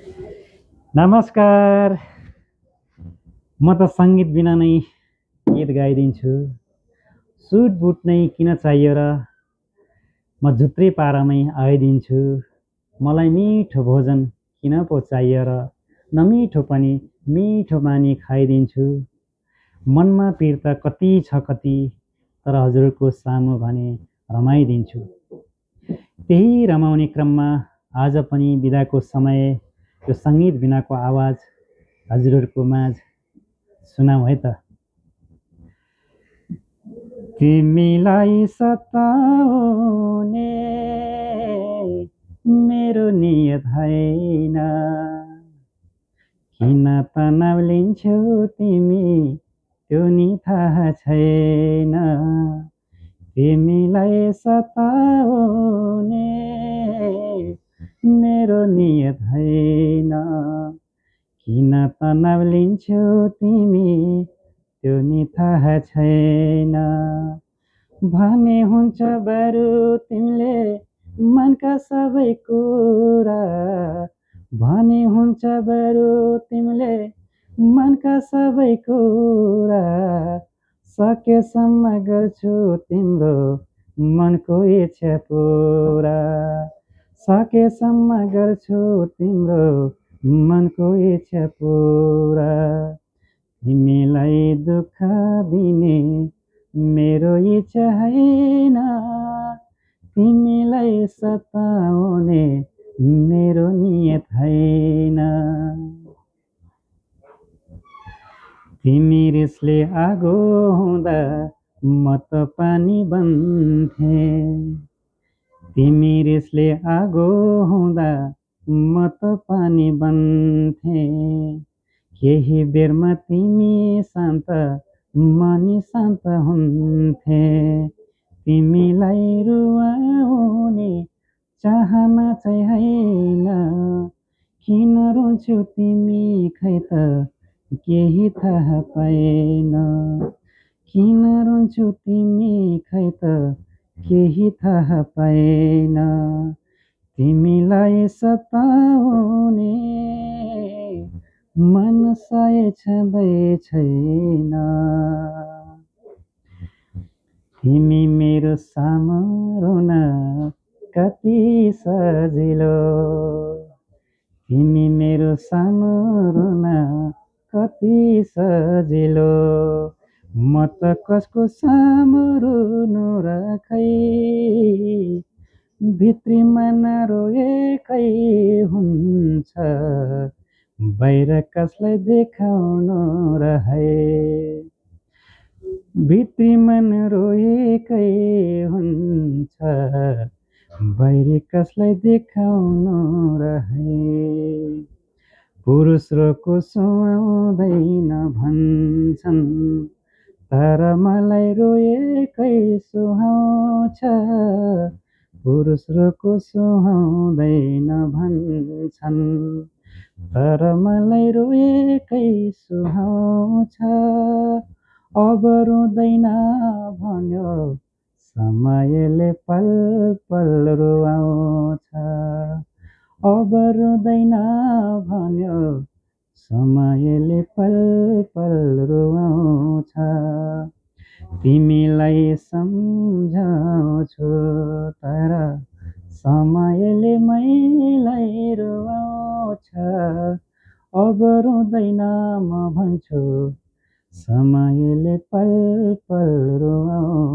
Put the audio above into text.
नमस्कार। म त सङ्गीत बिना नै गीत गाइदिन्छु। सुट बुट नै किन चाहियो र म झुत्रै पारामै आइदिन्छु। मलाई मिठो भोजन किन पो चाहियो र नमिठो पनि मिठो मानी खाइदिन्छु। मनमा पिर त कति छ कति, तर हजुरको सामु भने रमाइदिन्छु। त्यही रमाउने क्रममा आज पनि बिदाको समय यो सङ्गीत बिनाको आवाज हजुरहरूको माझ सुनाऊ है त। तिमीलाई सताउने मेरो नियत होइन, किन तनाव लिन्छौ तिमी त्यो नि थाहा छैन। तिमीलाई सताउने मेरो नियत होइन, किन तनाव लिन्छौ तिमी त्यो नि थाहा छैन। भने हुन्छ बरु तिमीले मनका सबै कुरा, भने हुन्छ बरु तिमीले मनका सबै कुरा, सकेसम्म गर्छु तिम्रो मनको इच्छा पुरा, सकेसम्म गर्छु तिम्रो मनको इच्छा पुरा। तिमीलाई दुःख दिने मेरो इच्छा होइन, तिमीलाई सताउने मेरो नियत होइन। तिमी रिसले आगो हुँदा म त पानी बन्थे, तिमी रिसले आगो हुँदा म त पानी बन्थे। केही बेरमा तिमी शान्त म नि शान्त हुन्थे। तिमीलाई रुवाउने चाहना चाहिँ होइन, किन रुन्छौ तिमी खै त केही थाहा पाएन। किन रुन्छौ तिमी खै त केही थाहा पाएन। तिमीलाई सताउने मन साय छँदै छैन। तिमी मेरो सामु रुन कति सजिलो, तिमी मेरो सामु रुन कति सजिलो। म त कसको सामु रुनु र खै, भित्रीमा नरोएकै हुन्छ, बाहिर कसलाई देखाउनु र है। भित्रीमा नरोएकै हुन्छ, बाहिर कसलाई देखाउनु र है। पुरुष रोगको सुहाउँदैन भन्छन्, तर मलाई रोएकै सुहाउँछ। पुरुष रोगको सुहाउँदैन भन्छन्, तर मलाई रोएकै सुहाउँछ। अब रुँदैन भन्यो समयले पल पल रुवाउँछ। अब रुँदैन भन्यो समयले पल पल रुवाउँछ। तिमीलाई सम्झाउँछु तर समयले मैलाई रुवाउँछ। अब रुँदैन म भन्छु समयले पल पल रुवाउँछ।